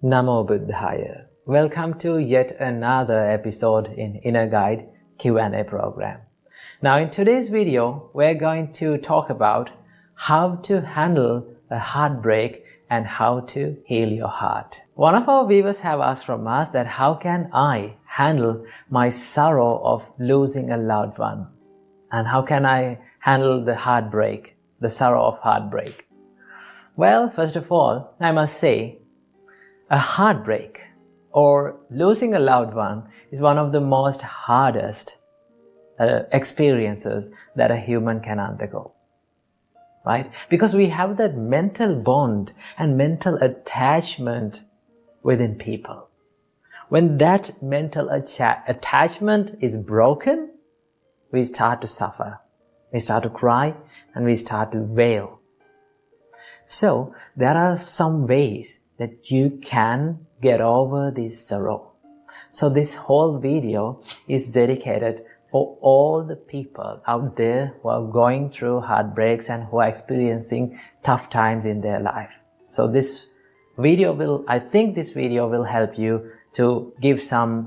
Namo Buddhaya. Welcome to yet another episode in Inner Guide Q&A program. Now in today's video, we're going to talk about how to handle a heartbreak and how to heal your heart. One of our viewers have asked from us that how can I handle my sorrow of losing a loved one? And how can I handle the heartbreak, the sorrow of heartbreak? Well, first of all, I must say, a heartbreak or losing a loved one is one of the most hardest experiences that a human can undergo, right? Because we have that mental bond and mental attachment within people. When that mental attachment is broken, we start to suffer, we start to cry, and we start to wail. So there are some ways that you can get over this sorrow. So this whole video is dedicated for all the people out there who are going through heartbreaks and who are experiencing tough times in their life. So I think this video will help you to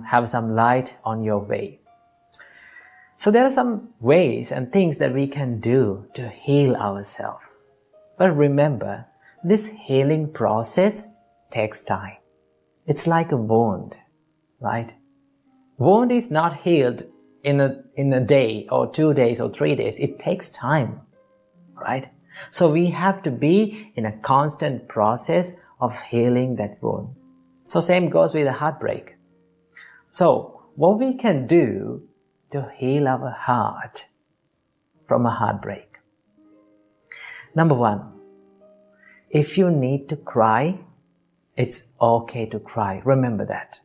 have some light on your way. So there are some ways and things that we can do to heal ourselves. But remember, this healing process takes time. It's like a wound, right? Wound is not healed in a day or 2 days or 3 days. It takes time, right? So we have to be in a constant process of healing that wound. So same goes with a heartbreak. So what we can do to heal our heart from a heartbreak? Number one, if you need to cry, it's okay to cry. Remember that,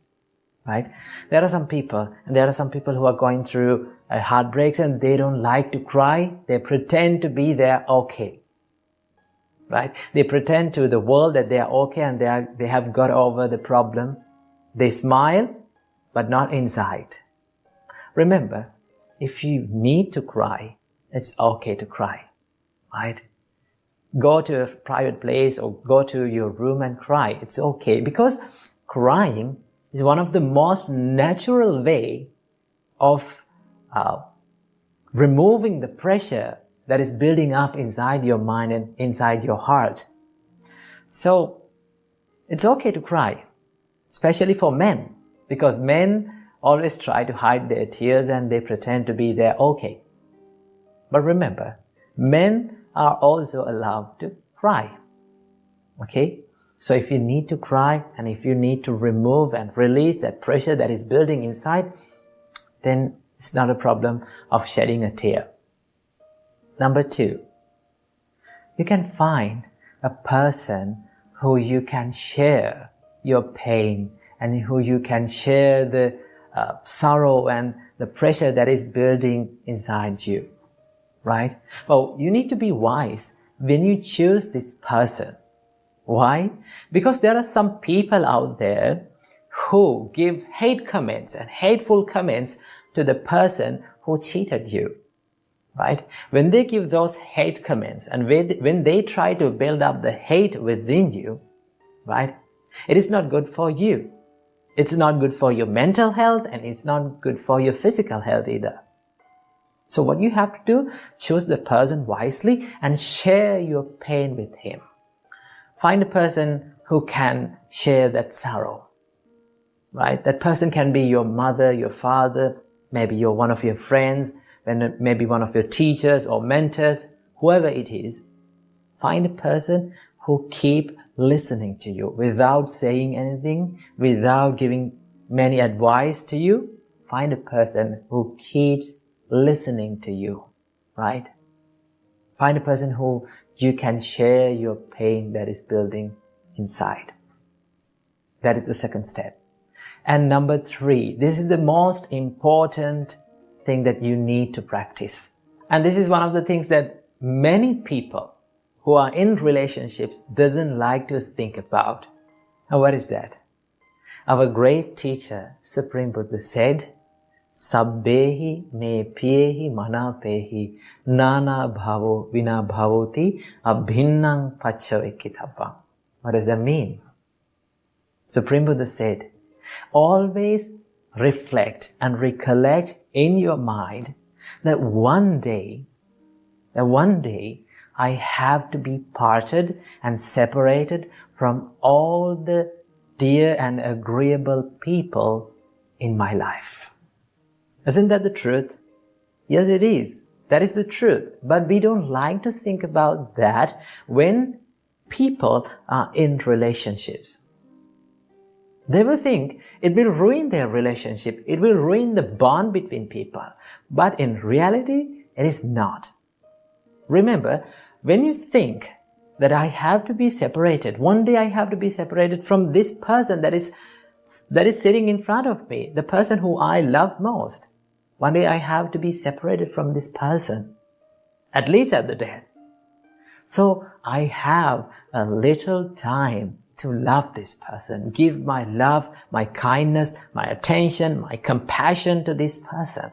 right? There are some people who are going through heartbreaks and they don't like to cry. They pretend to be there okay, right? They pretend to the world that they are okay and they have got over the problem. They smile, but not inside. Remember, if you need to cry, it's okay to cry, right? Go to a private place or go to your room and cry. It's okay, because crying is one of the most natural way of removing the pressure that is building up inside your mind and inside your heart. So it's okay to cry, especially for men, because men always try to hide their tears and they pretend to be there okay. But remember, men are also allowed to cry. Okay? So if you need to cry and if you need to remove and release that pressure that is building inside, then it's not a problem of shedding a tear. Number two, you can find a person who you can share your pain and who you can share the sorrow and the pressure that is building inside you. Right? Well, you need to be wise when you choose this person. Why? Because there are some people out there who give hate comments and hateful comments to the person who cheated you. Right? When they give those hate comments and when they try to build up the hate within you, right? It is not good for you. It's not good for your mental health and it's not good for your physical health either. So what you have to do, choose the person wisely and share your pain with him. Find a person who can share that sorrow, right? That person can be your mother, your father, maybe one of your friends, maybe one of your teachers or mentors, whoever it is. Find a person who keep listening to you without saying anything, without giving many advice to you. Find a person who keeps listening to you, right? Find a person who you can share your pain that is building inside. That is the second step. And number three, this is the most important thing that you need to practice. And this is one of the things that many people who are in relationships doesn't like to think about. And what is that? Our great teacher, Supreme Buddha, said, Sabbehi me piyehi manapehi nana bhavo vina bhavoti abhinnang paccavekkitabham. What does that mean? Supreme Buddha said, always reflect and recollect in your mind that one day I have to be parted and separated from all the dear and agreeable people in my life. Isn't that the truth? Yes, it is. That is the truth. But we don't like to think about that when people are in relationships. They will think it will ruin their relationship. It will ruin the bond between people. But in reality, it is not. Remember, when you think that I have to be separated, one day I have to be separated from this person that is sitting in front of me, the person who I love most. One day I have to be separated from this person, at least at the death. So I have a little time to love this person, give my love, my kindness, my attention, my compassion to this person.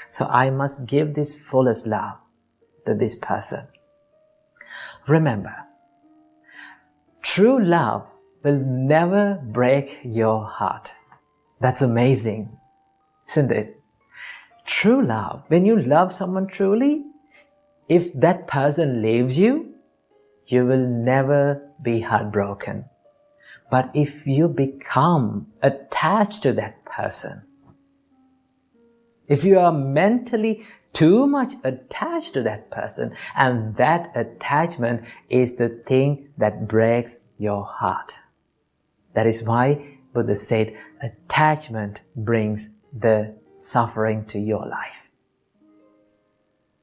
So I must give this fullest love to this person. Remember, true love will never break your heart. That's amazing, isn't it? True love, when you love someone truly, if that person leaves you, you will never be heartbroken. But if you become attached to that person, if you are mentally too much attached to that person, and that attachment is the thing that breaks your heart. That is why Buddha said attachment brings the suffering to your life.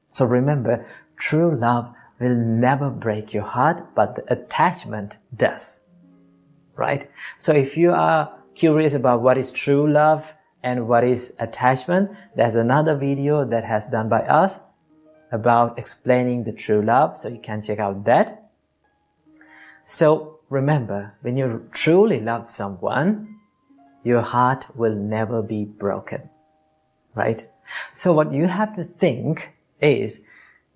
So remember, true love will never break your heart, but the attachment does. Right? So if you are curious about what is true love and what is attachment, there's another video that has done by us about explaining the true love, so you can check out that. So remember, when you truly love someone, your heart will never be broken. Right? So what you have to think is,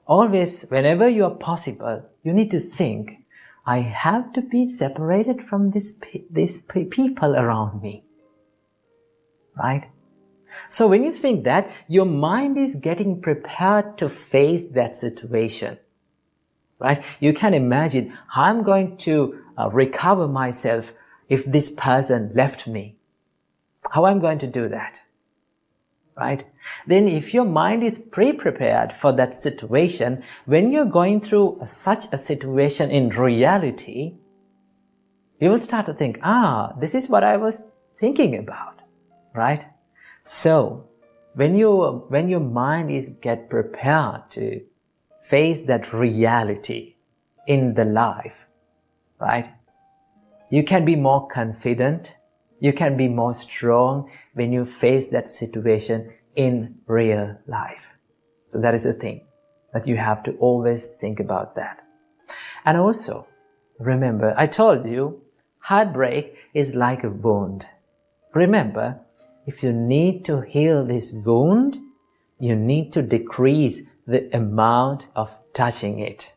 always, whenever you are possible, you need to think, I have to be separated from these people around me. Right? So when you think that, your mind is getting prepared to face that situation. Right? You can imagine how I'm going to recover myself if this person left me. How I'm going to do that. Right? Then if your mind is pre-prepared for that situation, when you're going through such a situation in reality, you will start to think, this is what I was thinking about. Right? So, when your mind is get prepared to face that reality in the life, right? You can be more confident, you can be more strong when you face that situation in real life. So that is the thing that you have to always think about that. And also, remember, I told you, heartbreak is like a wound. Remember, if you need to heal this wound, you need to decrease the amount of touching it.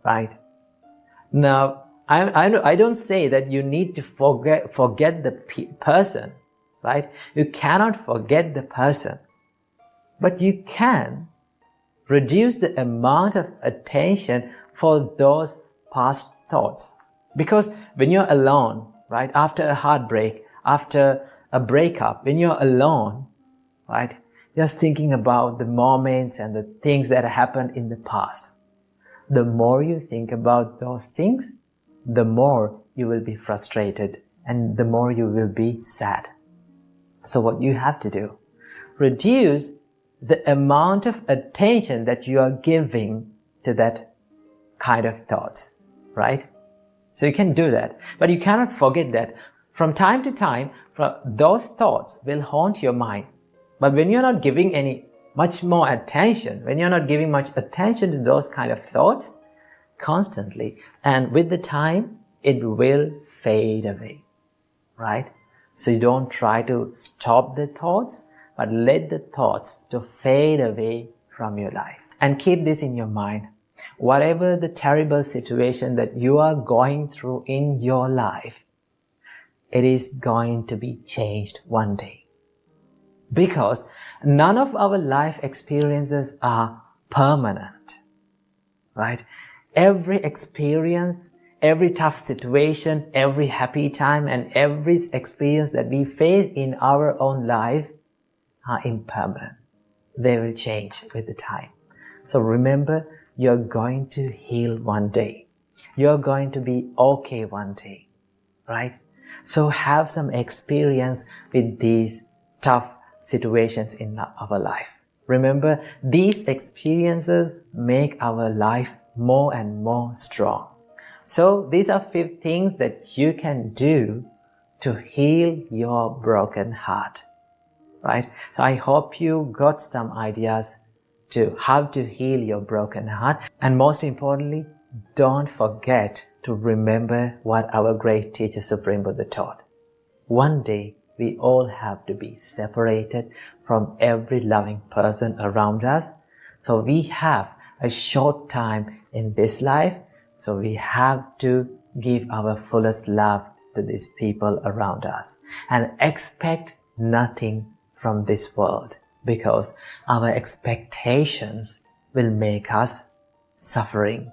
Right? Now, I don't say that you need to forget the person. Right? You cannot forget the person. But you can reduce the amount of attention for those past thoughts. Because when you're alone, right, after a heartbreak, after a breakup, when you're alone, right, you're thinking about the moments and the things that happened in the past. The more you think about those things, the more you will be frustrated and the more you will be sad. So what you have to do, reduce the amount of attention that you are giving to that kind of thoughts, right? So you can do that, but you cannot forget that from time to time, those thoughts will haunt your mind. But when you're not giving much more attention, when you're not giving much attention to those kind of thoughts constantly, and with the time, it will fade away, right? So you don't try to stop the thoughts, but let the thoughts to fade away from your life. And keep this in your mind. Whatever the terrible situation that you are going through in your life, it is going to be changed one day. Because none of our life experiences are permanent, right? Every experience, every tough situation, every happy time, and every experience that we face in our own life are impermanent. They will change with the time. So remember, you're going to heal one day. You're going to be okay one day, right? So have some experience with these tough situations in our life. Remember, these experiences make our life more and more strong. So these are 5 things that you can do to heal your broken heart, right? So I hope you got some ideas to how to heal your broken heart. And most importantly, don't forget to remember what our great teacher Supreme Buddha taught. One day, we all have to be separated from every loving person around us. So we have a short time in this life. So we have to give our fullest love to these people around us and expect nothing from this world, because our expectations will make us suffering.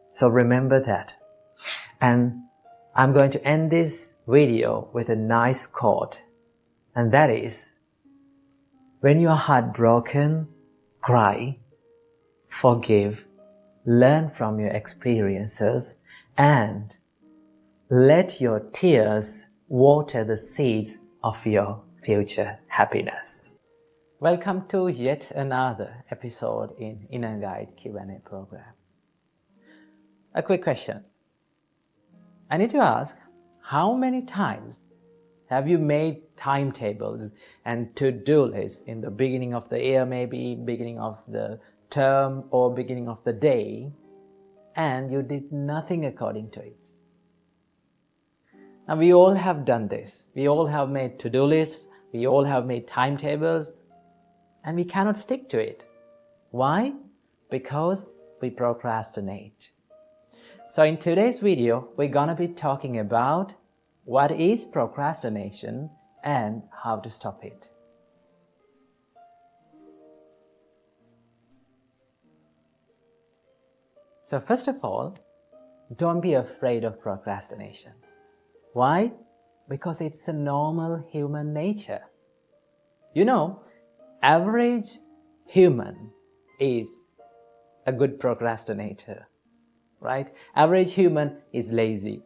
So remember that. And I'm going to end this video with a nice quote, and that is, when you are heartbroken, cry, forgive, learn from your experiences, and let your tears water the seeds of your future happiness. Welcome to yet another episode in Inner Guide Q&A program. A quick question. I need to ask, how many times have you made timetables and to-do lists in the beginning of the year, maybe beginning of the term or beginning of the day, and you did nothing according to it? Now, we all have done this. We all have made to-do lists, we all have made timetables, and we cannot stick to it. Why? Because we procrastinate. So in today's video, we're going to be talking about what is procrastination and how to stop it. So first of all, don't be afraid of procrastination. Why? Because it's a normal human nature. You know, average human is a good procrastinator, right? Average human is lazy.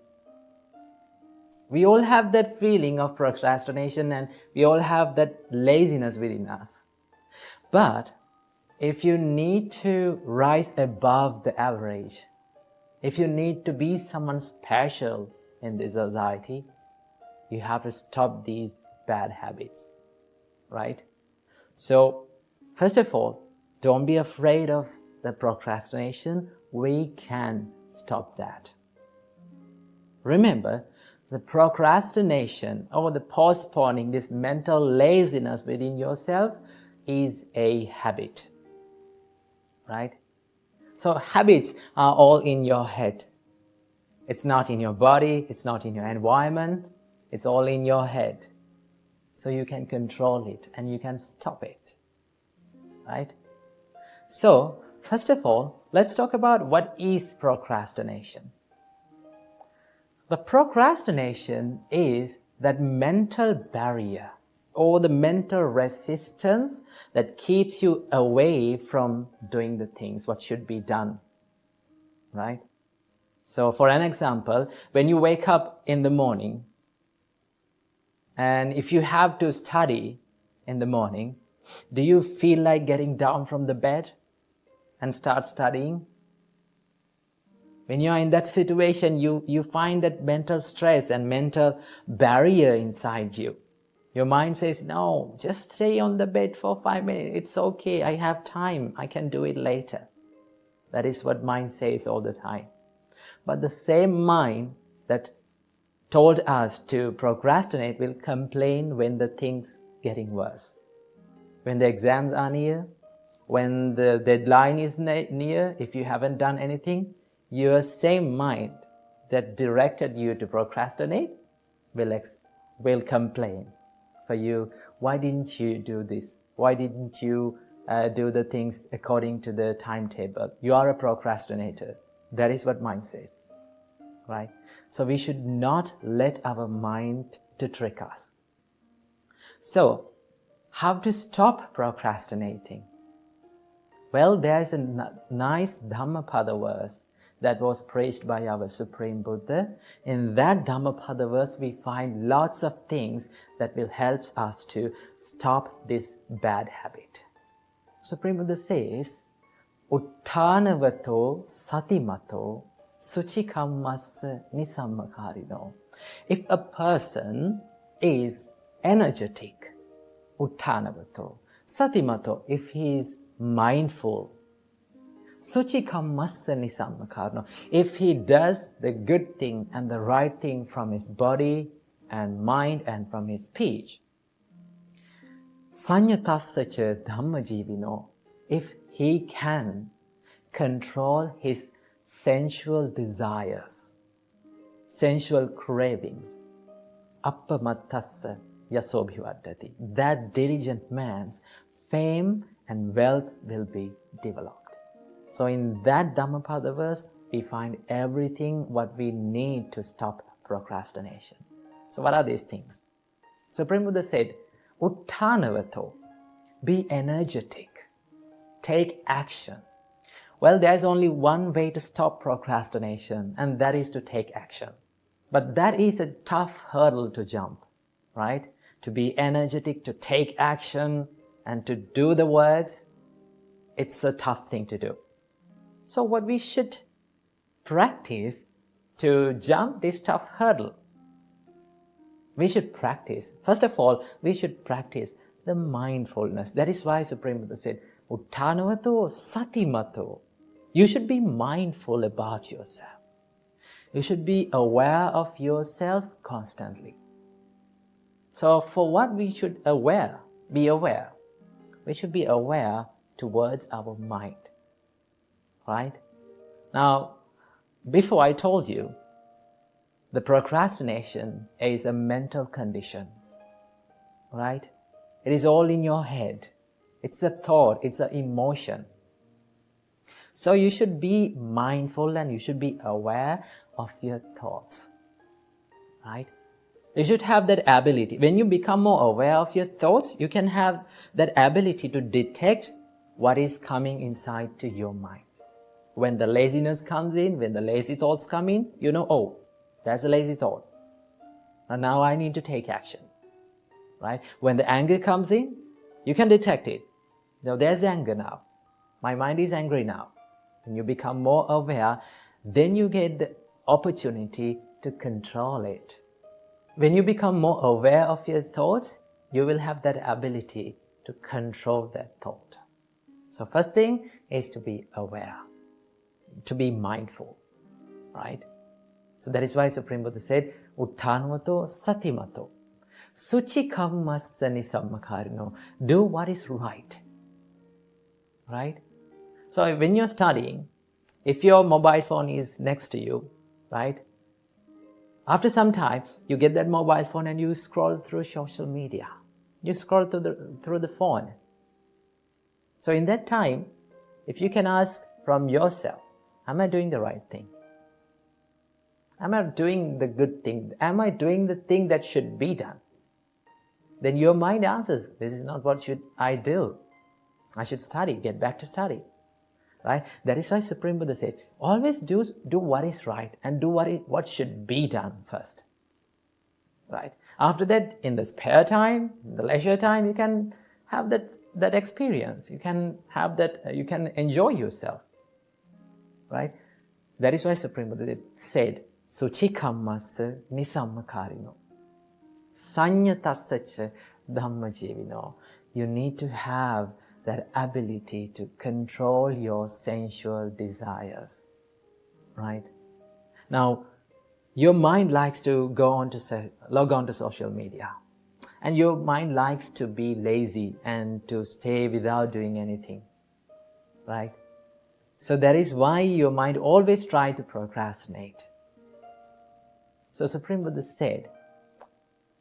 We all have that feeling of procrastination and we all have that laziness within us. But if you need to rise above the average, if you need to be someone special in this society, you have to stop these bad habits, right? So, first of all, don't be afraid of the procrastination. We can stop that. Remember, the procrastination or the postponing, this mental laziness within yourself is a habit, right? So habits are all in your head. It's not in your body, it's not in your environment, it's all in your head. So you can control it and you can stop it, right? So, first of all, let's talk about what is procrastination. The procrastination is that mental barrier or the mental resistance that keeps you away from doing the things what should be done, right? So for an example, when you wake up in the morning and if you have to study in the morning, do you feel like getting down from the bed and start studying? When you are in that situation, you find that mental stress and mental barrier inside you. Your mind says, no, just stay on the bed for 5 minutes. It's okay. I have time. I can do it later. That is what mind says all the time. But the same mind that told us to procrastinate will complain when the things getting worse. When the exams are near, when the deadline is near, if you haven't done anything, your same mind that directed you to procrastinate will will complain for you. Why didn't you do this? Why didn't you do the things according to the timetable? You are a procrastinator. That is what mind says, right? So we should not let our mind to trick us. So, how to stop procrastinating? Well, there's a nice Dhammapada verse that was preached by our Supreme Buddha. In that Dhammapada verse, we find lots of things that will help us to stop this bad habit. Supreme Buddha says, Uttanavato satimato suchikammas nisammakarino. If a person is energetic, uttanavato, satimato, if he is mindful, suchikammas nisammakarino, if he does the good thing and the right thing from his body and mind and from his speech, sanyatassacha dhammajivino, if he can control his sensual desires, sensual cravings, appamattassa yasobhivaddati, that diligent man's fame and wealth will be developed. So in that Dhammapada verse, we find everything what we need to stop procrastination. So what are these things? Supreme Buddha said, Uttanavato, be energetic, take action. Well, there's only one way to stop procrastination, and that is to take action. But that is a tough hurdle to jump, right? To be energetic, to take action, and to do the works, it's a tough thing to do. So what we should practice to jump this tough hurdle, we should practice. First of all, we should practice the mindfulness. That is why Supreme Buddha said, Uttanavato satimato. You should be mindful about yourself. You should be aware of yourself constantly. So for what we should be aware, we should be aware towards our mind, right? Now, before I told you, the procrastination is a mental condition, right? It is all in your head. It's a thought, it's an emotion. So you should be mindful and you should be aware of your thoughts, right? You should have that ability. When you become more aware of your thoughts, you can have that ability to detect what is coming inside to your mind. When the laziness comes in, when the lazy thoughts come in, you know, oh, there's a lazy thought. And now I need to take action, right? When the anger comes in, you can detect it. Now there's anger now. My mind is angry now. When you become more aware, then you get the opportunity to control it. When you become more aware of your thoughts, you will have that ability to control that thought. So first thing is to be aware, to be mindful, right? So that is why Supreme Buddha said, Uttanavato satimato, suchikammas nisammakarino. Do what is right, right? So when you're studying, if your mobile phone is next to you, right? After some time, you get that mobile phone and you scroll through social media. You scroll through the phone. So in that time, if you can ask from yourself, am I doing the right thing? Am I doing the good thing? Am I doing the thing that should be done? Then your mind answers, this is not what should I do. I should study, get back to study. Right? That is why Supreme Buddha said, always do what is right and do what should be done first. Right? After that, in the spare time, in the leisure time, you can have that experience. You can have that. You can enjoy yourself. Right? That is why Supreme Buddha said, Suchikammas nisammakarino, sanyatassacha dhammajivino. You need to have that ability to control your sensual desires, right? Now, your mind likes to log on to social media, and your mind likes to be lazy and to stay without doing anything, right? So that is why your mind always tries to procrastinate. So Supreme Buddha said,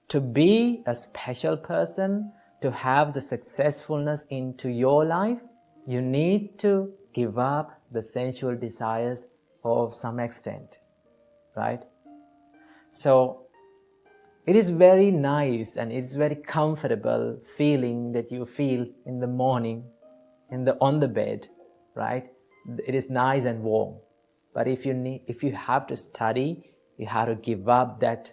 to be a special person, to have the successfulness into your life, you need to give up the sensual desires for some extent, right? So it is very nice and it is very comfortable feeling that you feel in the morning on the bed, right? It is nice and warm. But if you have to study, you have to give up that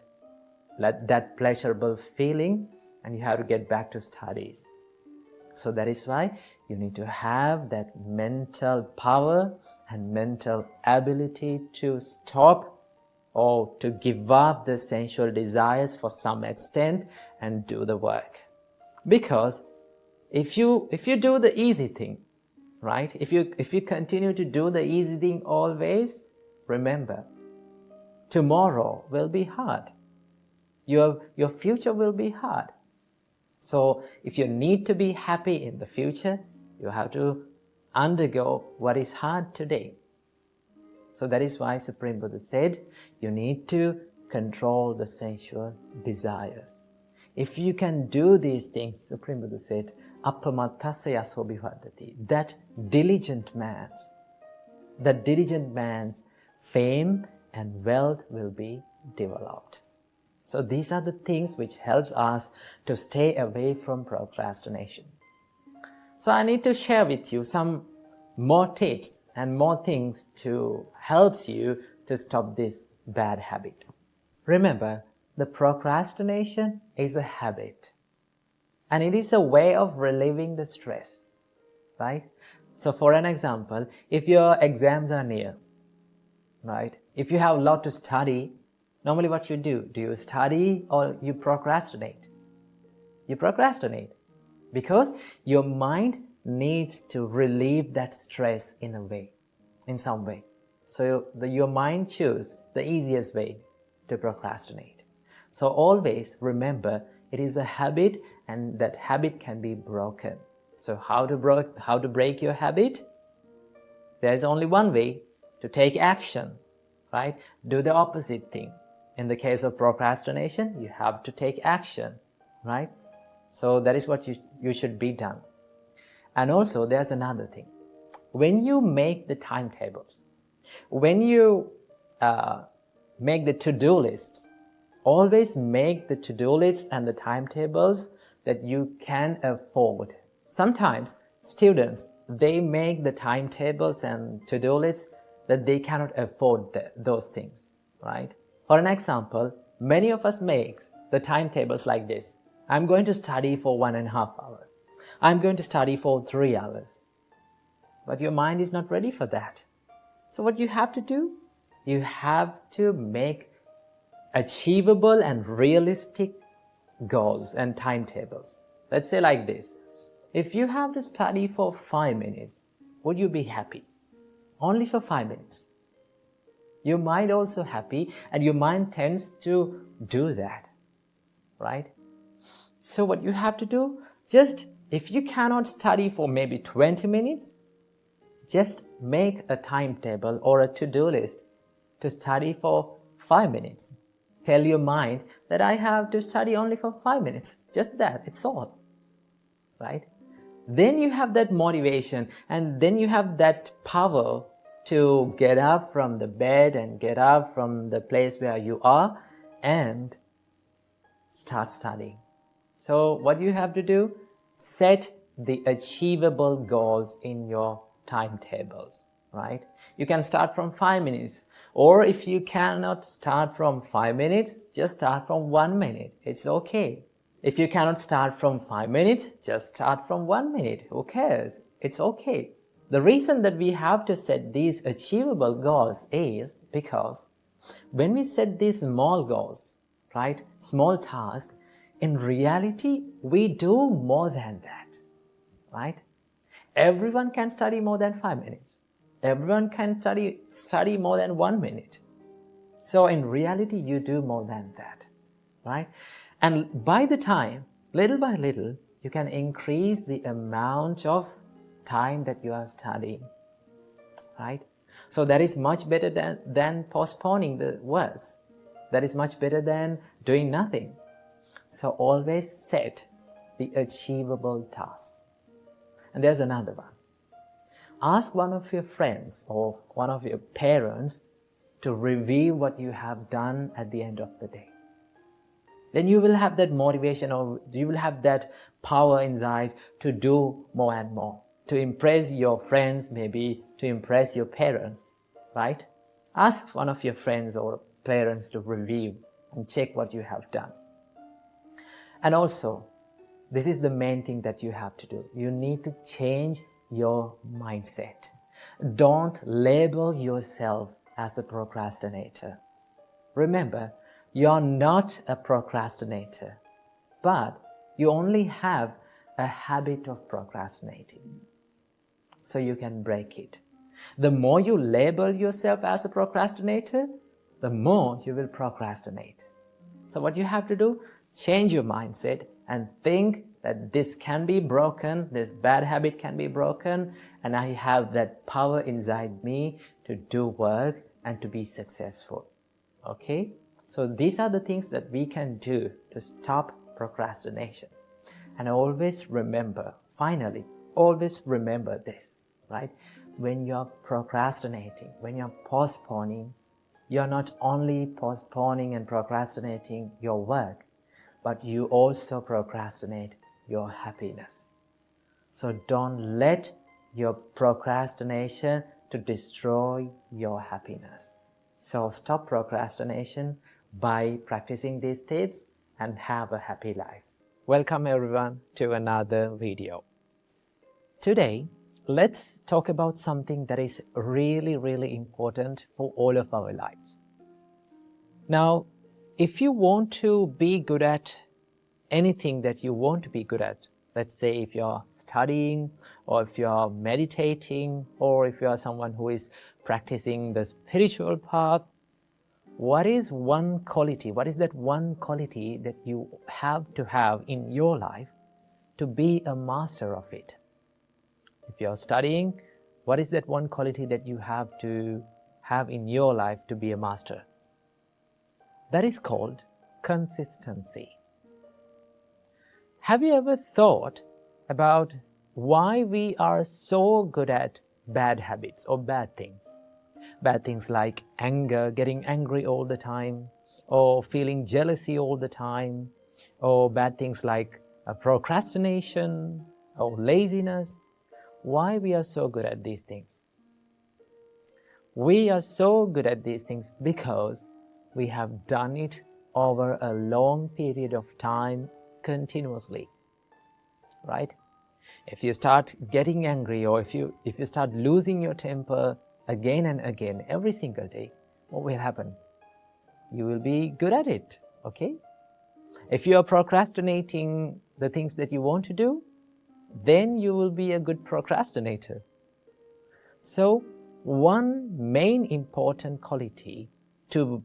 pleasurable feeling and you have to get back to studies. So that is why you need to have that mental power and mental ability to stop or to give up the sensual desires for some extent and do the work. Because if you do the easy thing, right? If you continue to do the easy thing always, remember, tomorrow will be hard. Your future will be hard. So if you need to be happy in the future, you have to undergo what is hard today. So that is why Supreme Buddha said, you need to control the sensual desires. If you can do these things, Supreme Buddha said, appamatasaya sobhivadati, that diligent man's fame and wealth will be developed. So these are the things which helps us to stay away from procrastination. So I need to share with you some more tips and more things to help you to stop this bad habit. Remember, the procrastination is a habit and it is a way of relieving the stress, right? So for an example, if your exams are near, right? If you have a lot to study, normally what you do you study or you procrastinate? You procrastinate because your mind needs to relieve that stress in some way. So your mind chooses the easiest way to procrastinate. So always remember, it is a habit and that habit can be broken. So how to break your habit? There is only one way: to take action, right? Do the opposite thing. In the case of procrastination, you have to take action, right? So that is what you should be done. And also there's another thing. When you make the timetables, when you make the to-do lists, always make the to-do lists and the timetables that you can afford. Sometimes students, they make the timetables and to-do lists that they cannot afford those things, right? For an example, many of us make the timetables like this. I'm going to study for 1.5 hours. I'm going to study for 3 hours. But your mind is not ready for that. So what you have to do? You have to make achievable and realistic goals and timetables. Let's say like this. If you have to study for 5 minutes, would you be happy? Only for 5 minutes. Your mind also happy and your mind tends to do that, right? So what you have to do, just if you cannot study for maybe 20 minutes, just make a timetable or a to-do list to study for 5 minutes. Tell your mind that I have to study only for 5 minutes. Just that, it's all, right? Then you have that motivation and then you have that power to get up from the bed and get up from the place where you are and start studying. So what you have to do? Set the achievable goals in your timetables, right? You can start from 5 minutes, or if you cannot start from 5 minutes, just start from 1 minute. It's okay. If you cannot start from 5 minutes, just start from 1 minute. Who cares? It's okay. The reason that we have to set these achievable goals is because when we set these small goals, right, small tasks, in reality, we do more than that, right? Everyone can study more than 5 minutes. Everyone can study more than 1 minute. So in reality, you do more than that, right? And by the time, little by little, you can increase the amount of time that you are studying, right? So that is much better than postponing the works. That is much better than doing nothing. So always set the achievable tasks. And there's another one. Ask one of your friends or one of your parents to review what you have done at the end of the day. Then you will have that motivation, or you will have that power inside to do more and more, to impress your friends, maybe to impress your parents, right? Ask one of your friends or parents to review and check what you have done. And also, this is the main thing that you have to do. You need to change your mindset. Don't label yourself as a procrastinator. Remember, you're not a procrastinator, but you only have a habit of procrastinating. So you can break it. The more you label yourself as a procrastinator, the more you will procrastinate. So what you have to do, change your mindset and think that this can be broken, this bad habit can be broken, and I have that power inside me to do work and to be successful. Okay? So these are the things that we can do to stop procrastination. And always remember, finally, always remember this, right? When you're procrastinating, when you're postponing, you're not only postponing and procrastinating your work, but you also procrastinate your happiness. So don't let your procrastination to destroy your happiness. So stop procrastination by practicing these tips and have a happy life. Welcome everyone to another video. Today, let's talk about something that is really important for all of our lives. Now, if you want to be good at anything that you want to be good at, let's say if you're studying, or if you're meditating, or if you're someone who is practicing the spiritual path, what is that one quality that you have to have in your life to be a master of it? If you're studying, what is that one quality that you have to have in your life to be a master? That is called consistency. Have you ever thought about why we are so good at bad habits or bad things? Bad things like anger, getting angry all the time, or feeling jealousy all the time, or bad things like procrastination or laziness. Why we are so good at these things? We are so good at these things because we have done it over a long period of time continuously, right? If you start getting angry, or if you start losing your temper again and again every single day, what will happen? You will be good at it, okay? If you are procrastinating the things that you want to do, then you will be a good procrastinator. So, one main important quality to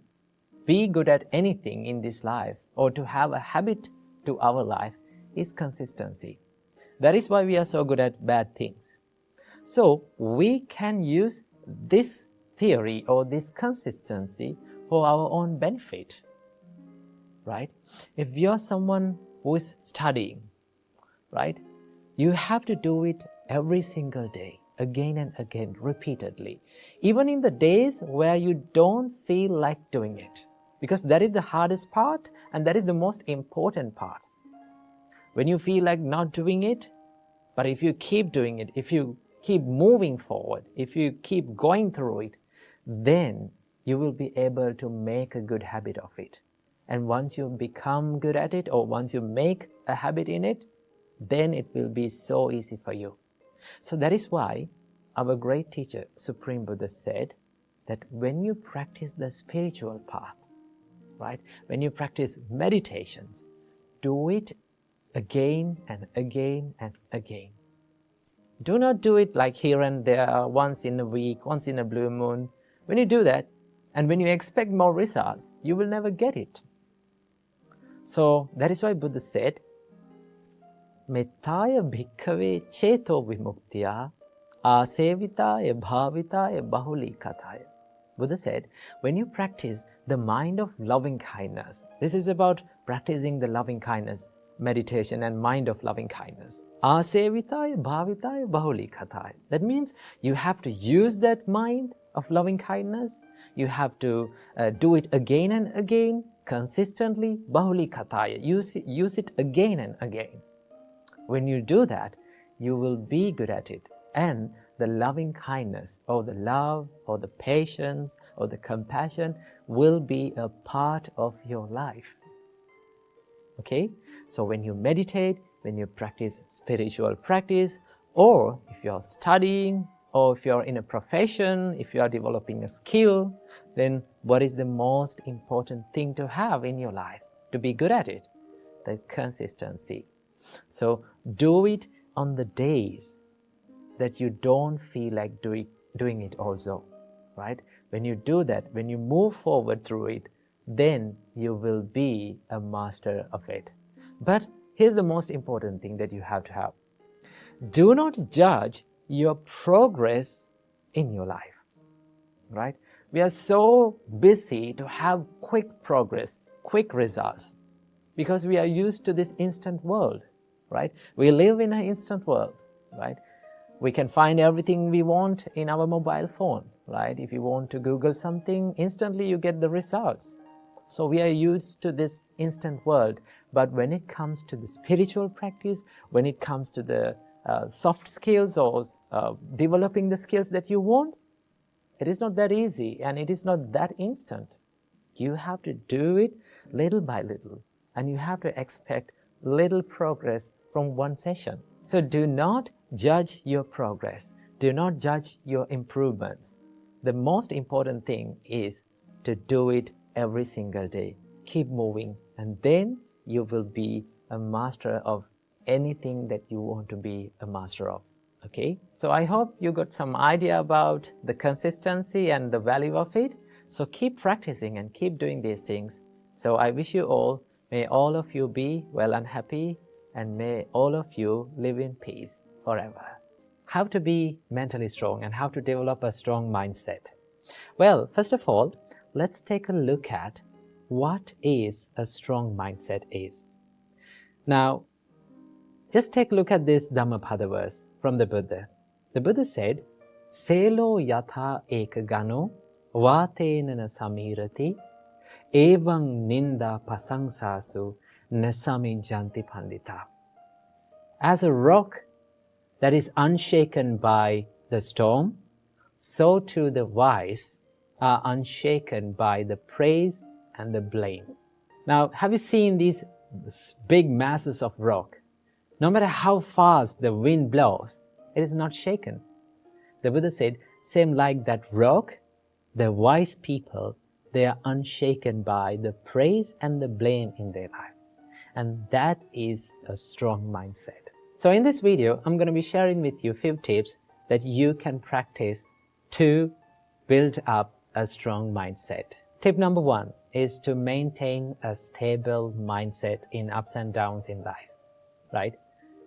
be good at anything in this life, or to have a habit to our life, is consistency. That is why we are so good at bad things. So we can use this theory or this consistency for our own benefit, right? If you're someone who is studying, right, you have to do it every single day, again and again, repeatedly, even in the days where you don't feel like doing it, because that is the hardest part and that is the most important part. When you feel like not doing it, but if you keep doing it, if you keep moving forward, if you keep going through it, then you will be able to make a good habit of it. And once you become good at it, or once you make a habit in it, then it will be so easy for you. So that is why our great teacher, Supreme Buddha, said that when you practice the spiritual path, right, when you practice meditations, do it again and again and again. Do not do it like here and there, once in a week, once in a blue moon. When you do that, and when you expect more results, you will never get it. So that is why Buddha said, Mettaya bhikkhave cheto vimuktya asevitaya bhavitaya bahuli kataya. Buddha said, when you practice the mind of loving kindness, this is about practicing the loving kindness meditation and mind of loving kindness. Asevitaya bhavitaya bahulikhataya. That means you have to use that mind of loving kindness. You have to do it again and again, consistently, bahulikhataya. Use it again and again. When you do that, you will be good at it. And the loving kindness or the love or the patience or the compassion will be a part of your life. Okay? So when you meditate, when you practice spiritual practice, or if you're studying, or if you're in a profession, if you are developing a skill, then what is the most important thing to have in your life to be good at it? The consistency. So do it on the days that you don't feel like doing it also, right? When you do that, when you move forward through it, then you will be a master of it. But here's the most important thing that you have to have. Do not judge your progress in your life, right? We are so busy to have quick progress, quick results, because we are used to this instant world, right? We live in an instant world, right? We can find everything we want in our mobile phone, right? If you want to Google something, instantly you get the results. So we are used to this instant world. But when it comes to the spiritual practice, when it comes to the soft skills or developing the skills that you want, it is not that easy and it is not that instant. You have to do it little by little, and you have to expect little progress from one session. So do not judge your progress. Do not judge your improvements. The most important thing is to do it every single day. Keep moving, and then you will be a master of anything that you want to be a master of. Okay? So I hope you got some idea about the consistency and the value of it. So keep practicing and keep doing these things. So I wish you all, may all of you be well and happy, and may all of you live in peace forever. How to be mentally strong and how to develop a strong mindset. Well, first of all, let's take a look at what is a strong mindset is. Now, just take a look at this Dhammapada verse from the Buddha. The Buddha said, Selo yatha ekagano vatenana samirati evang ninda pasangsasu nasami janti pandita. As a rock that is unshaken by the storm, so too the wise are unshaken by the praise and the blame. Now, have you seen these big masses of rock? No matter how fast the wind blows, it is not shaken. The Buddha said, same like that rock, the wise people, they are unshaken by the praise and the blame in their life. And that is a strong mindset. So in this video, I'm going to be sharing with you a few tips that you can practice to build up a strong mindset. Tip number 1 is to maintain a stable mindset in ups and downs in life, right?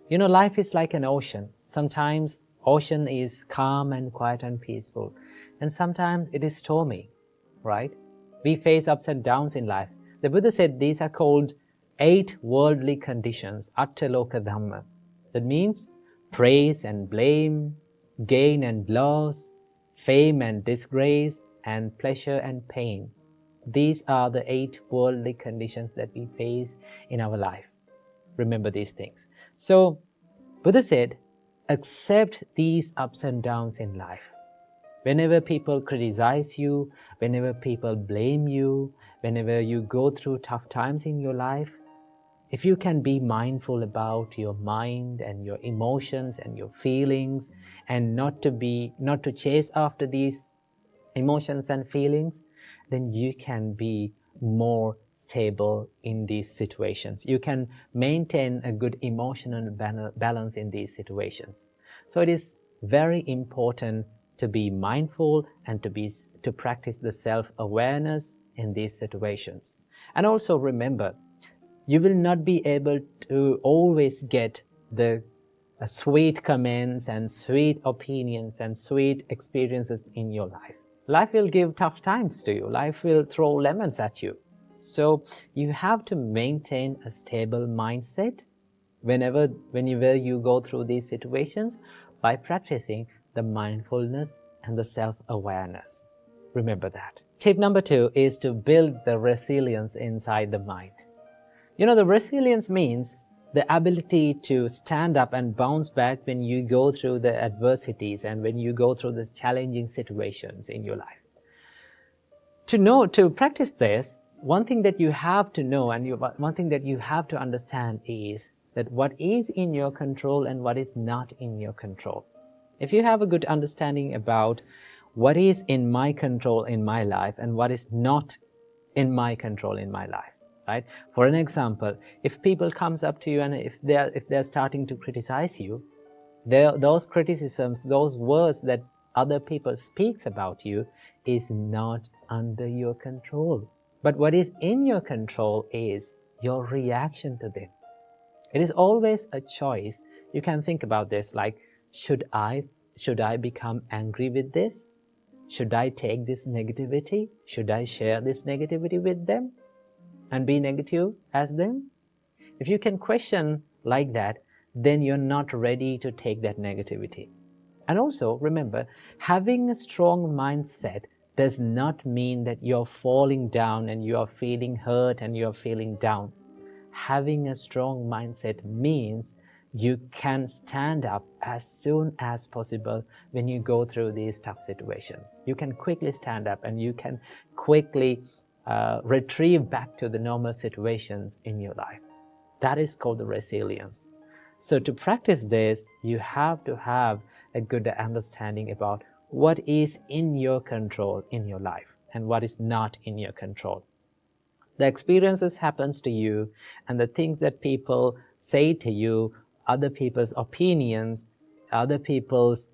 You know, life is like an ocean. Sometimes ocean is calm and quiet and peaceful, and sometimes it is stormy, right? We face ups and downs in life. The Buddha said these are called 8 worldly conditions, attaloka dhamma. That means praise and blame, gain and loss, fame and disgrace, and pleasure and pain. These are the 8 worldly conditions that we face in our life. Remember these things. So, Buddha said, accept these ups and downs in life. Whenever people criticize you, whenever people blame you, whenever you go through tough times in your life, if you can be mindful about your mind and your emotions and your feelings, and not to chase after these emotions and feelings, then you can be more stable in these situations. You can maintain a good emotional balance in these situations. So it is very important to be mindful and to practice the self-awareness in these situations. And also remember, you will not be able to always get the sweet comments and sweet opinions and sweet experiences in your life. Life will give tough times to you. Life will throw lemons at you. So you have to maintain a stable mindset whenever you go through these situations by practicing the mindfulness and the self-awareness. Remember that. Tip number 2 is to build the resilience inside the mind. The resilience means the ability to stand up and bounce back when you go through the adversities and when you go through the challenging situations in your life. To practice this, one thing that you have to know and one thing that you have to understand is that what is in your control and what is not in your control. If you have a good understanding about what is in my control in my life and what is not in my control in my life, right? For an example, if people comes up to you and if they're starting to criticize you, those criticisms, those words that other people speaks about you is not under your control. But what is in your control is your reaction to them. It is always a choice. You can think about this like, should I become angry with this? Should I take this negativity? Should I share this negativity with them and be negative as them? If you can question like that, then you're not ready to take that negativity. And also, remember, having a strong mindset does not mean that you're falling down and you're feeling hurt and you're feeling down. Having a strong mindset means you can stand up as soon as possible when you go through these tough situations. You can quickly stand up and you can quickly retrieve back to the normal situations in your life. That is called the resilience. So to practice this, you have to have a good understanding about what is in your control in your life and what is not in your control. The experiences happens to you and the things that people say to you, other people's opinions, other people's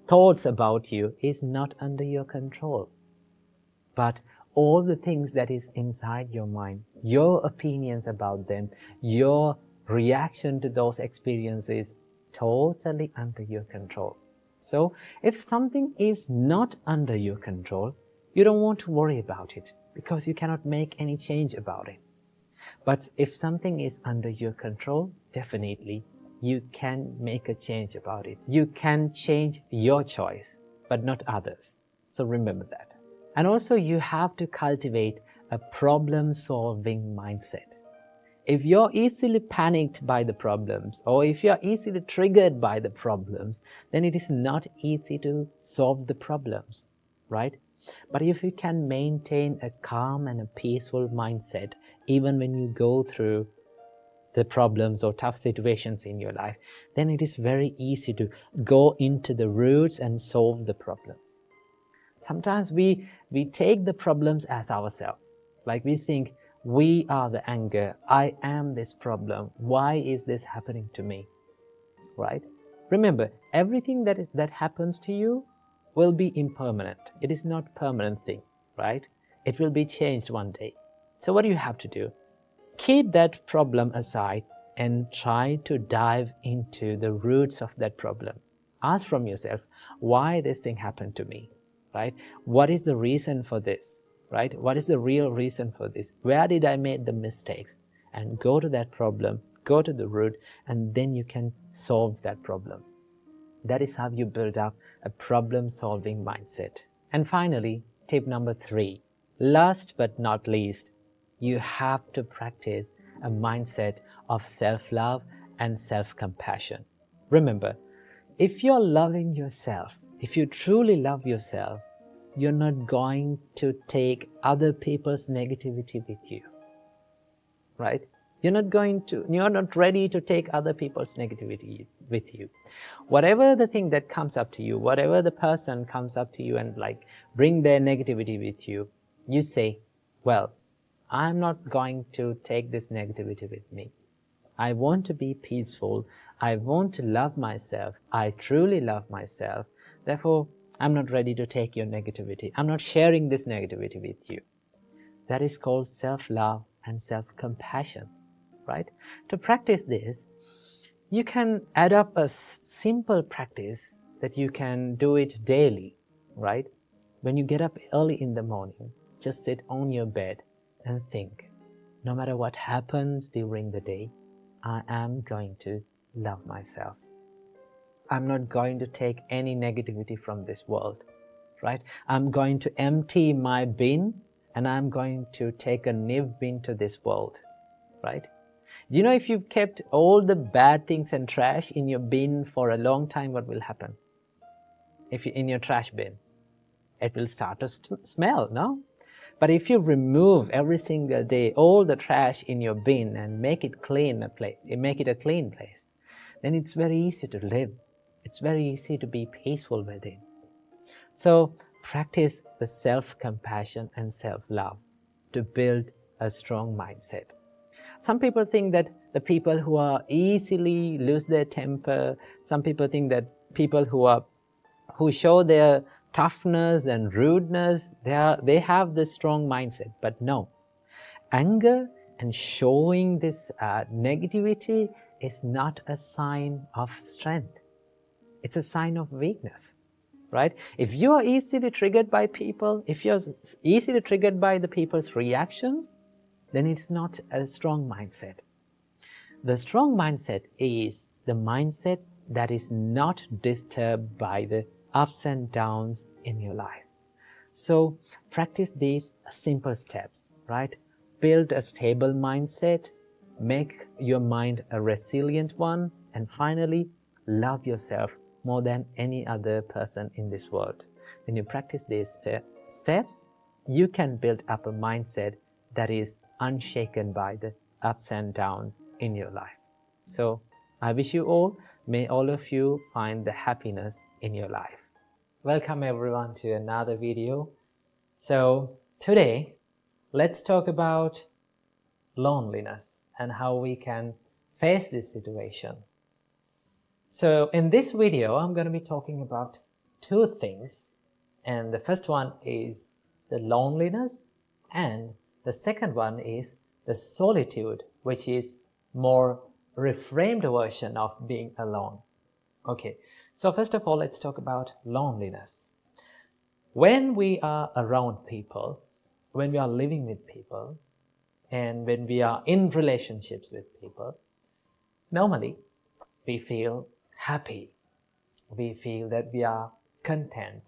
thoughts about you is not under your control. But all the things that is inside your mind, your opinions about them, your reaction to those experiences, totally under your control. So if something is not under your control, you don't want to worry about it because you cannot make any change about it. But if something is under your control, definitely you can make a change about it. You can change your choice, but not others. So remember that. And also you have to cultivate a problem-solving mindset. If you're easily panicked by the problems or if you're easily triggered by the problems, then it is not easy to solve the problems, right? But if you can maintain a calm and a peaceful mindset, even when you go through the problems or tough situations in your life, then it is very easy to go into the roots and solve the problems. Sometimes we take the problems as ourselves. Like we think, we are the anger, I am this problem, why is this happening to me, right? Remember, everything that happens to you will be impermanent. It is not a permanent thing, right? It will be changed one day. So what do you have to do? Keep that problem aside and try to dive into the roots of that problem. Ask from yourself, why this thing happened to me, right? What is the reason for this, right? What is the real reason for this? Where did I make the mistakes? And go to that problem, go to the root, and then you can solve that problem. That is how you build up a problem-solving mindset. And finally, tip number 3. Last but not least, you have to practice a mindset of self-love and self-compassion. Remember, if you're loving yourself, if you truly love yourself, you're not going to take other people's negativity with you, right? You're not ready to take other people's negativity with you. Whatever the thing that comes up to you, whatever the person comes up to you and bring their negativity with you, you say, well, I'm not going to take this negativity with me. I want to be peaceful. I want to love myself. I truly love myself. Therefore, I'm not ready to take your negativity. I'm not sharing this negativity with you. That is called self-love and self-compassion, right? To practice this, you can add up a simple practice that you can do it daily, right? When you get up early in the morning, just sit on your bed and think, no matter what happens during the day, I am going to love myself. I'm not going to take any negativity from this world, right? I'm going to empty my bin and I'm going to take a new bin to this world, right? Do you know if you've kept all the bad things and trash in your bin for a long time, what will happen? If you're in your trash bin, it will start to smell, no? But if you remove every single day all the trash in your bin and make it make it a clean place, then it's very easy to live. It's very easy to be peaceful within. So practice the self-compassion and self-love to build a strong mindset. Some people think that the people who are easily lose their temper, some people think that people who show their toughness and rudeness, they have this strong mindset. But no, anger and showing this negativity is not a sign of strength. It's a sign of weakness, right? If you are easily triggered by people, if you're easily triggered by the people's reactions, then it's not a strong mindset. The strong mindset is the mindset that is not disturbed by the ups and downs in your life. So practice these simple steps, right? Build a stable mindset, make your mind a resilient one, and finally, love yourself more than any other person in this world. When you practice these steps, you can build up a mindset that is unshaken by the ups and downs in your life. So I wish you all, may all of you find the happiness in your life. Welcome everyone to another video. So today, let's talk about loneliness and how we can face this situation. So in this video, I'm going to be talking about two things. And the first one is the loneliness, and the second one is the solitude, which is more reframed version of being alone. Okay, so first of all, let's talk about loneliness. When we are around people, when we are living with people, and when we are in relationships with people, normally we feel happy. We feel that we are content,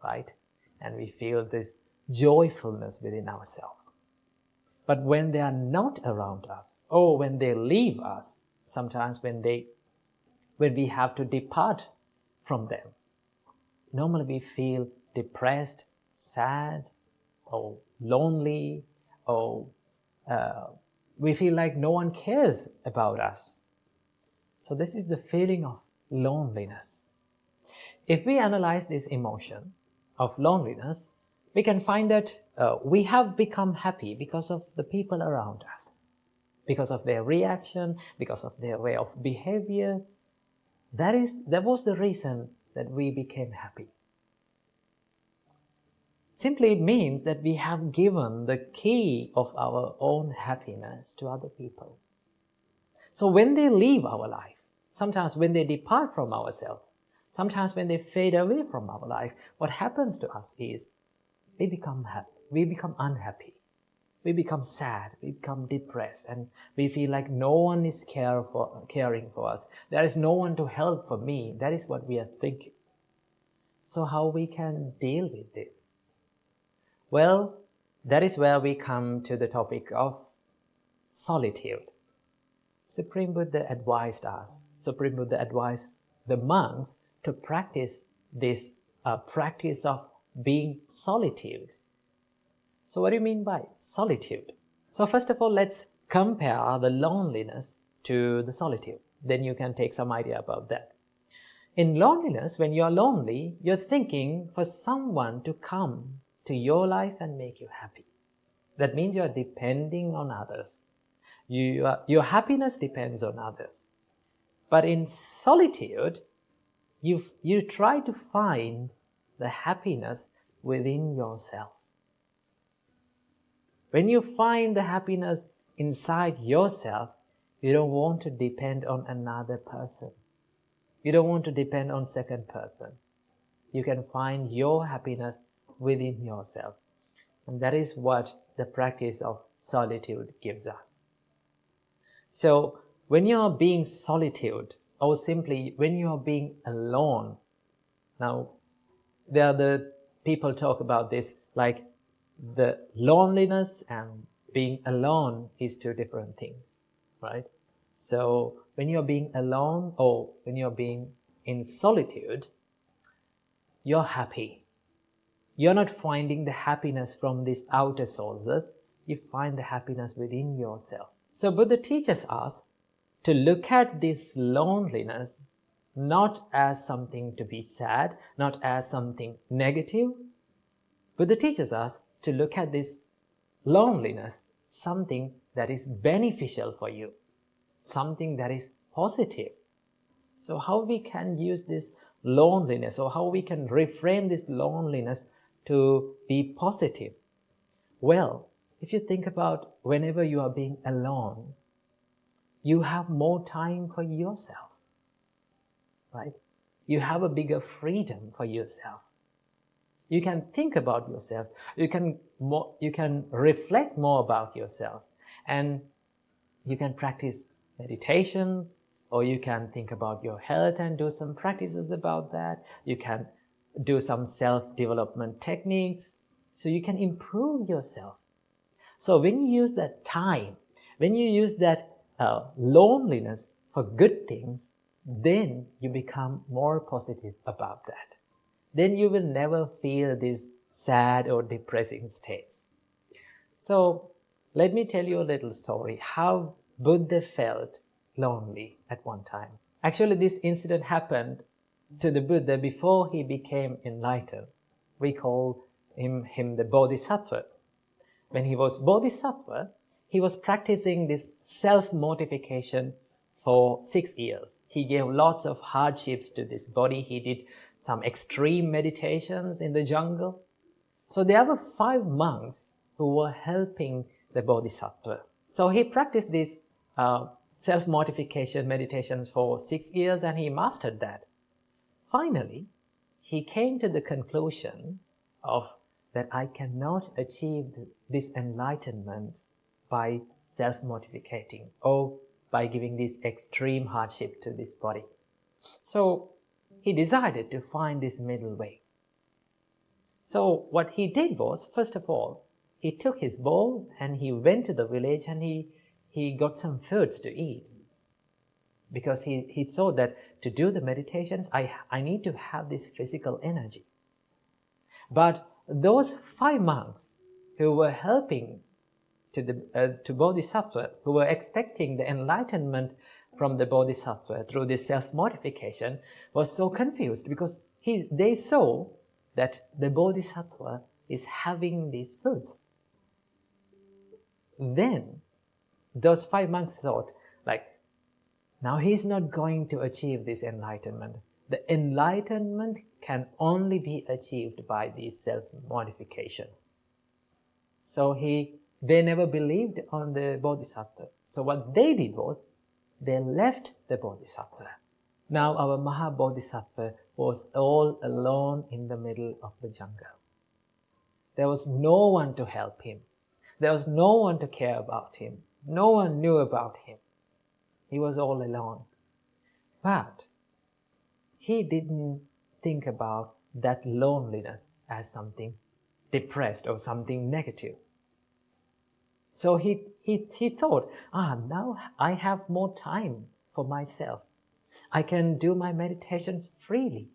right? And we feel this joyfulness within ourselves. But when they are not around us, or when they leave us, sometimes when we have to depart from them, normally we feel depressed, sad, or lonely, or we feel like no one cares about us. So this is the feeling of loneliness. If we analyze this emotion of loneliness, we can find that we have become happy because of the people around us, because of their reaction, because of their way of behavior. That was the reason that we became happy. Simply it means that we have given the key of our own happiness to other people. So when they leave our life, sometimes when they depart from ourselves, sometimes when they fade away from our life, what happens to us is we become unhappy, we become sad, we become depressed, and we feel like no one is caring for us. There is no one to help for me. That is what we are thinking. So how we can deal with this? Well, that is where we come to the topic of solitude. Supreme Buddha advised us, Supreme Buddha advised the monks to practice this practice of being solitude. So what do you mean by solitude? So first of all, let's compare the loneliness to the solitude. Then you can take some idea about that. In loneliness, when you're lonely, you're thinking for someone to come to your life and make you happy. That means you're depending on others. Your happiness depends on others. But in solitude, you try to find the happiness within yourself. When you find the happiness inside yourself, you don't want to depend on another person. You don't want to depend on second person. You can find your happiness within yourself. And that is what the practice of solitude gives us. So when you are being solitude, or simply when you are being alone, now there are the people talk about this like the loneliness and being alone is two different things, right? So when you're being alone or when you're being in solitude, you're happy. You're not finding the happiness from these outer sources. You find the happiness within yourself. So Buddha teaches us to look at this loneliness not as something to be sad, not as something negative. Buddha teaches us to look at this loneliness something that is beneficial for you, something that is positive. So how we can use this loneliness, or how we can reframe this loneliness to be positive? Well, if you think about whenever you are being alone, you have more time for yourself, right? You have a bigger freedom for yourself. You can think about yourself. You can reflect more about yourself, and you can practice meditations, or you can think about your health and do some practices about that. You can do some self-development techniques, so you can improve yourself. So when you use that time, when you use that loneliness for good things, then you become more positive about that. Then you will never feel these sad or depressing states. So let me tell you a little story how Buddha felt lonely at one time. Actually, this incident happened to the Buddha before he became enlightened. We call him the Bodhisattva. When he was Bodhisattva, he was practicing this self-mortification for 6 years. He gave lots of hardships to this body. He did some extreme meditations in the jungle. So there were 5 monks who were helping the Bodhisattva. So he practiced this self-mortification meditation for 6 years, and he mastered that. Finally, he came to the conclusion of that I cannot achieve this enlightenment by self-mortificating or by giving this extreme hardship to this body. So he decided to find this middle way. So what he did was, first of all, he took his bowl and he went to the village and he got some foods to eat. Because he thought that to do the meditations, I need to have this physical energy. But those 5 monks who were helping to Bodhisattva, who were expecting the enlightenment from the Bodhisattva through this self-mortification, was so confused because they saw that the Bodhisattva is having these foods. Then those 5 monks thought, like, now he's not going to achieve this enlightenment. The enlightenment can only be achieved by this self-mortification. So they never believed on the Bodhisattva. So what they did was, they left the Bodhisattva. Now our Maha Bodhisattva was all alone in the middle of the jungle. There was no one to help him. There was no one to care about him. No one knew about him. He was all alone. But he didn't think about that loneliness as something depressed or something negative. So he thought, now I have more time for myself. I can do my meditations freely.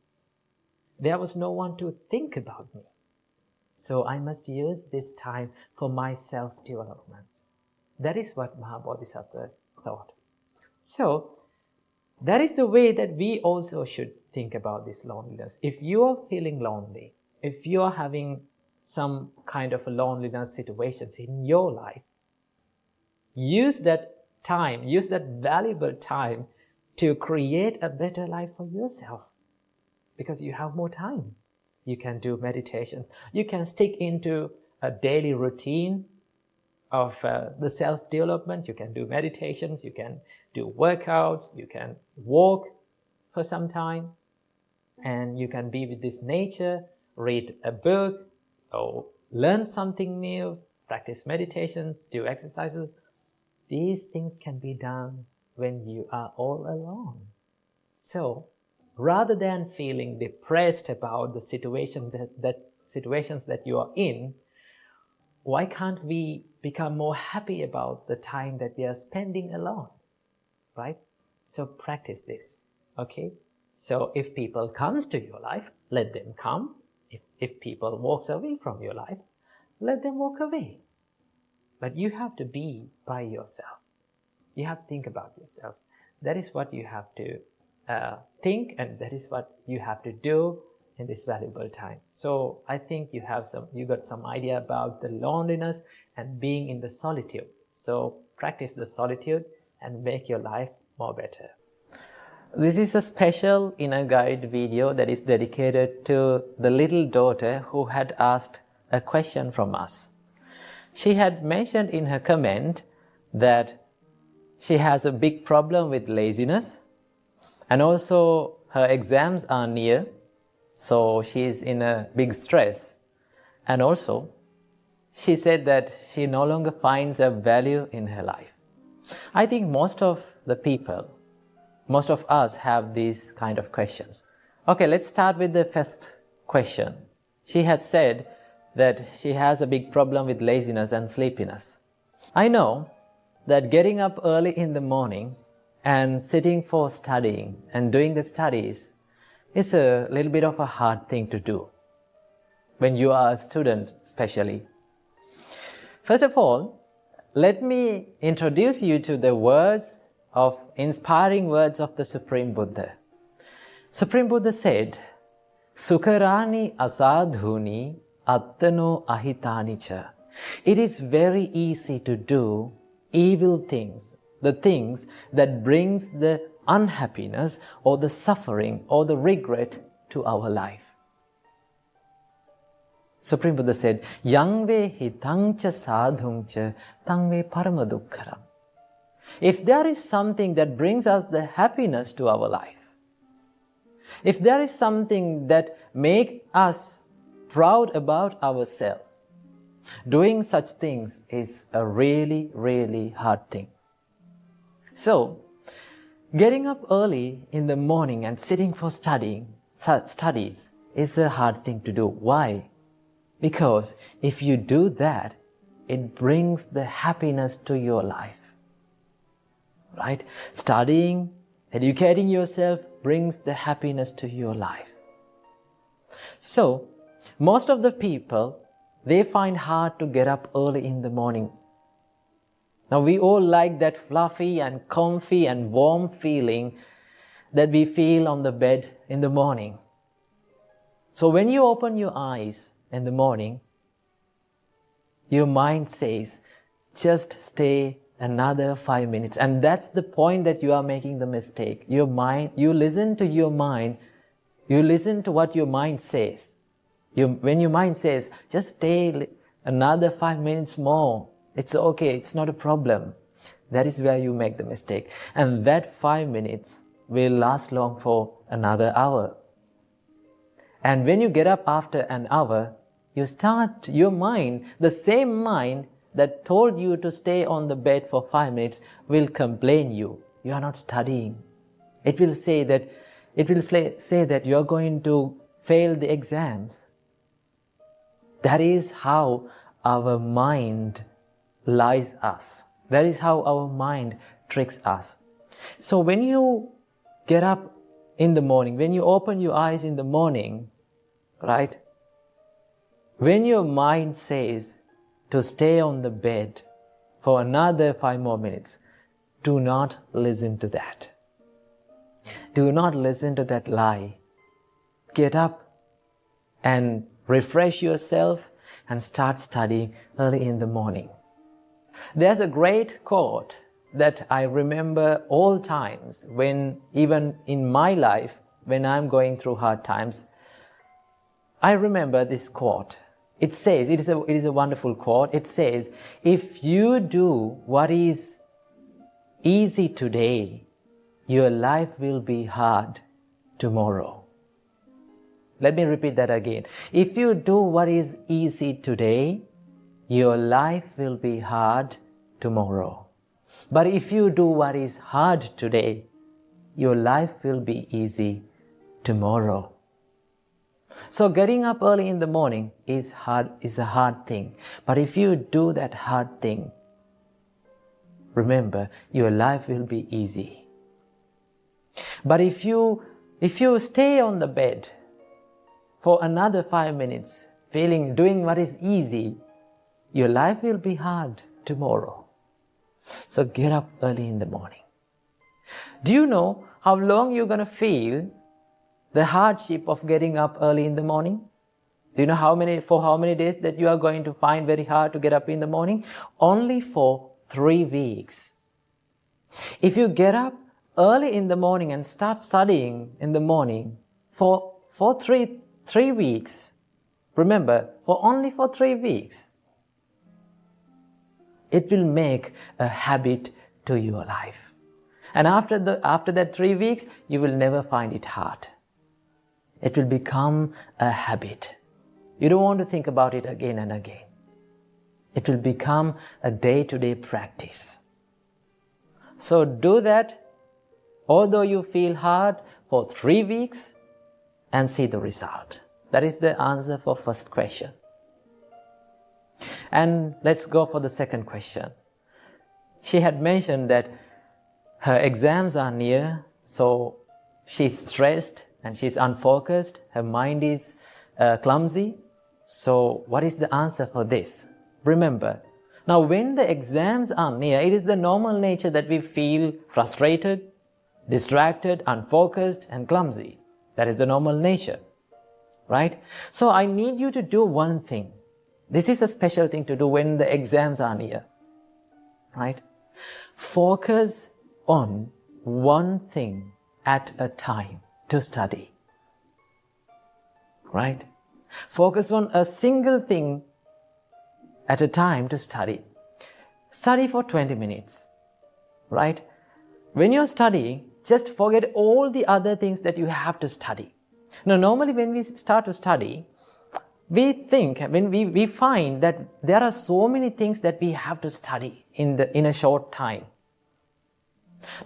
There was no one to think about me. So I must use this time for my self-development. That is what Maha Bodhisattva thought. So that is the way that we also should think about this loneliness. If you are feeling lonely, if you are having some kind of a loneliness situations in your life, use that time, use that valuable time to create a better life for yourself, because you have more time. You can do meditations. You can stick into a daily routine of the self-development. You can do meditations. You can do workouts. You can walk for some time. And you can be with this nature, read a book, or learn something new, practice meditations, do exercises. These things can be done when you are all alone. So, rather than feeling depressed about the situations that you are in, why can't we become more happy about the time that we are spending alone, right? So practice this, okay? So if people comes to your life, let them come. If people walks away from your life, let them walk away. But you have to be by yourself. You have to think about yourself. That is what you have to think, and that is what you have to do in this valuable time. So I think you got some idea about the loneliness and being in the solitude. So practice the solitude and make your life more better. This is a special inner guide video that is dedicated to the little daughter who had asked a question from us. She had mentioned in her comment that she has a big problem with laziness, and also her exams are near, so she is in a big stress. And also, she said that she no longer finds a value in her life. I think most of us have these kind of questions. Okay, let's start with the first question. She had said that she has a big problem with laziness and sleepiness. I know that getting up early in the morning and sitting for studying and doing the studies is a little bit of a hard thing to do, when you are a student especially. First of all, let me introduce you to the inspiring words of the Supreme Buddha. Supreme Buddha said, Sukharani asadhuni attano ahitani cha. It is very easy to do evil things, the things that brings the unhappiness or the suffering or the regret to our life. Supreme Buddha said, Yangve hitangcha sadhungcha tangve paramadukkaram. If there is something that brings us the happiness to our life, if there is something that makes us proud about ourselves, doing such things is a really, really hard thing. So, getting up early in the morning and sitting for studies is a hard thing to do. Why? Because if you do that, it brings the happiness to your life. Right? Studying, educating yourself brings the happiness to your life. So, most of the people, they find hard to get up early in the morning. Now, we all like that fluffy and comfy and warm feeling that we feel on the bed in the morning. So when you open your eyes in the morning, your mind says, just stay another 5 minutes. And that's the point that you are making the mistake. You listen to your mind, you listen to what your mind says. When your mind says, just stay another 5 minutes more, it's okay, it's not a problem. That is where you make the mistake. And that 5 minutes will last long for another hour. And when you get up after an hour, your mind, the same mind that told you to stay on the bed for 5 minutes will complain you. You are not studying. It will say that you are going to fail the exams. That is how our mind lies us. That is how our mind tricks us. So when you get up in the morning, when you open your eyes in the morning, right? When your mind says to stay on the bed for another 5 more minutes, do not listen to that. Do not listen to that lie. Get up and refresh yourself and start studying early in the morning. There's a great quote that I remember all times when, even in my life, when I'm going through hard times, I remember this quote. It says, it is a wonderful quote. It says, if you do what is easy today, your life will be hard tomorrow. Let me repeat that again. If you do what is easy today, your life will be hard tomorrow. But if you do what is hard today, your life will be easy tomorrow. So getting up early in the morning is a hard thing. But if you do that hard thing, remember, your life will be easy. But if you stay on the bed for another 5 minutes, doing what is easy, your life will be hard tomorrow. So get up early in the morning. Do you know how long you're going to feel the hardship of getting up early in the morning? Do you know for how many days that you are going to find very hard to get up in the morning? Only for 3 weeks. If you get up early in the morning and start studying in the morning for 3 weeks, remember, only for 3 weeks, it will make a habit to your life. And after that 3 weeks, you will never find it hard. It will become a habit. You don't want to think about it again and again. It will become a day-to-day practice. So do that, although you feel hard, for 3 weeks and see the result. That is the answer for first question. And let's go for the second question. She had mentioned that her exams are near, so she's stressed and she's unfocused. Her mind is clumsy. So what is the answer for this? Remember, now when the exams are near, it is the normal nature that we feel frustrated, distracted, unfocused, and clumsy. That is the normal nature, right? So I need you to do one thing. This is a special thing to do when the exams are near, right? Focus on one thing at a time to study, right? Focus on a single thing at a time to study. Study for 20 minutes, right? When you're studying, just forget all the other things that you have to study. Now, normally when we start to study, we find that there are so many things that we have to study in a short time.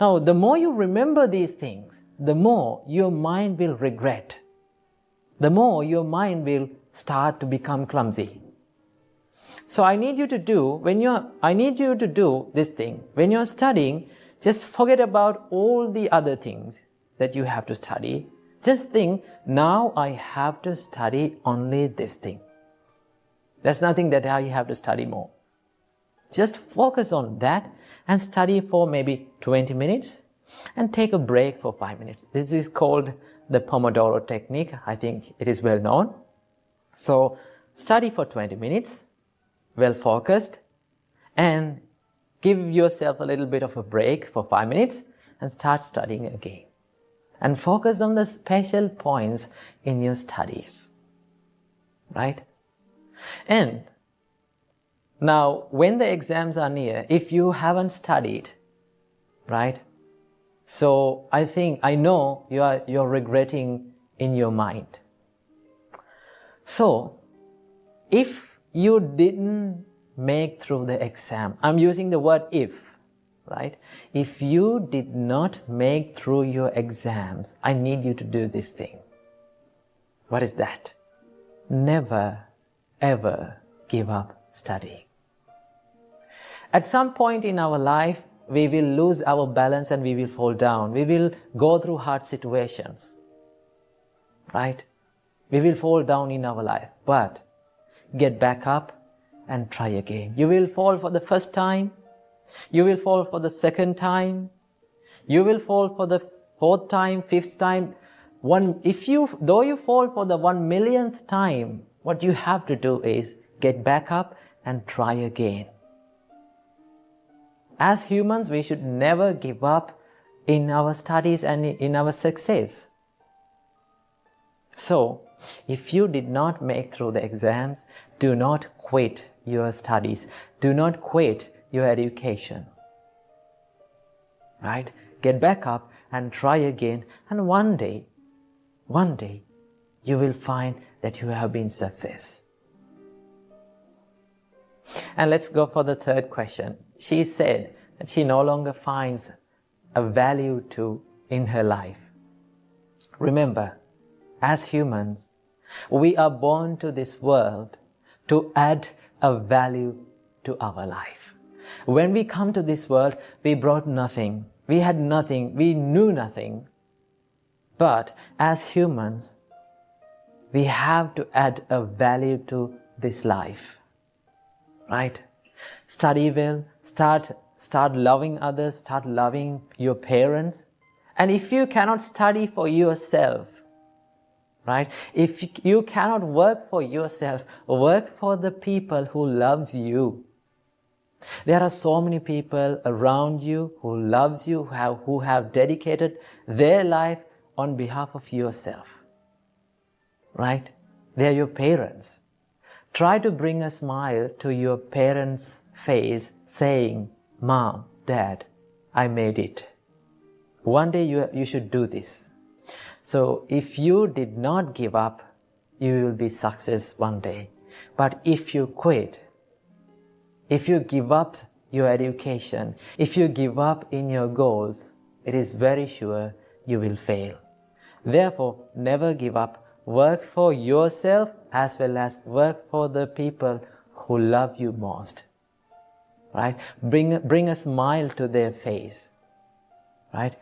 Now, the more you remember these things, the more your mind will regret. The more your mind will start to become clumsy. So I need you to do this thing. When you're studying, just forget about all the other things that you have to study. Just think, now I have to study only this thing. There's nothing that I have to study more. Just focus on that and study for maybe 20 minutes and take a break for 5 minutes. This is called the Pomodoro technique. I think it is well known. So study for 20 minutes, well focused, and give yourself a little bit of a break for 5 minutes and start studying again. And focus on the special points in your studies, right? And now, when the exams are near, if you haven't studied, right? So I know you're regretting in your mind. So, if you didn't make through the exam, I'm using the word if, right? If you did not make through your exams, I need you to do this thing. What is that? Never, ever give up studying. At some point in our life, we will lose our balance and we will fall down. We will go through hard situations, right? We will fall down in our life, but get back up and try again. You will fall for the first time. You will fall for the second time. You will fall for the fourth time, fifth time. Though you fall for the 1,000,000th time, what you have to do is get back up and try again. As humans, we should never give up in our studies and in our success. So, if you did not make through the exams, do not quit your studies. Do not quit your education. Right? Get back up and try again, and one day, you will find that you have been success. And let's go for the third question. She said that she no longer finds a value in her life. Remember, as humans, we are born to this world to add a value to our life. When we come to this world, we brought nothing. We had nothing. We knew nothing. But as humans, we have to add a value to this life. Right? Study well, start loving others, start loving your parents. And if you cannot study for yourself, right? If you cannot work for yourself, work for the people who loves you. There are so many people around you who loves you, who have dedicated their life on behalf of yourself. Right? They are your parents. Try to bring a smile to your parents' face saying, Mom, Dad, I made it. One day you should do this. So if you did not give up, you will be success one day. But if you quit, if you give up your education, if you give up in your goals, it is very sure you will fail. Therefore, never give up. Work for yourself as well as work for the people who love you most. Right? Bring a smile to their face. Right?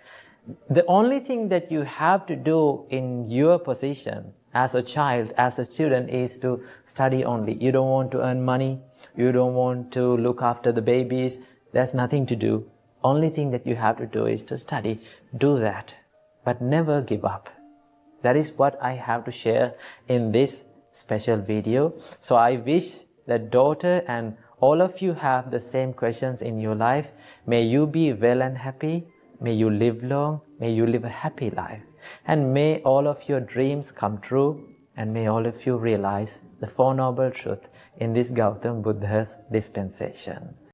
The only thing that you have to do in your position as a child, as a student, is to study only. You don't want to earn money. You don't want to look after the babies. There's nothing to do. Only thing that you have to do is to study. Do that. But never give up. That is what I have to share in this special video. So I wish that daughter and all of you have the same questions in your life. May you be well and happy. May you live long. May you live a happy life. And may all of your dreams come true. And may all of you realize the Four Noble Truths in this Gautam Buddha's dispensation.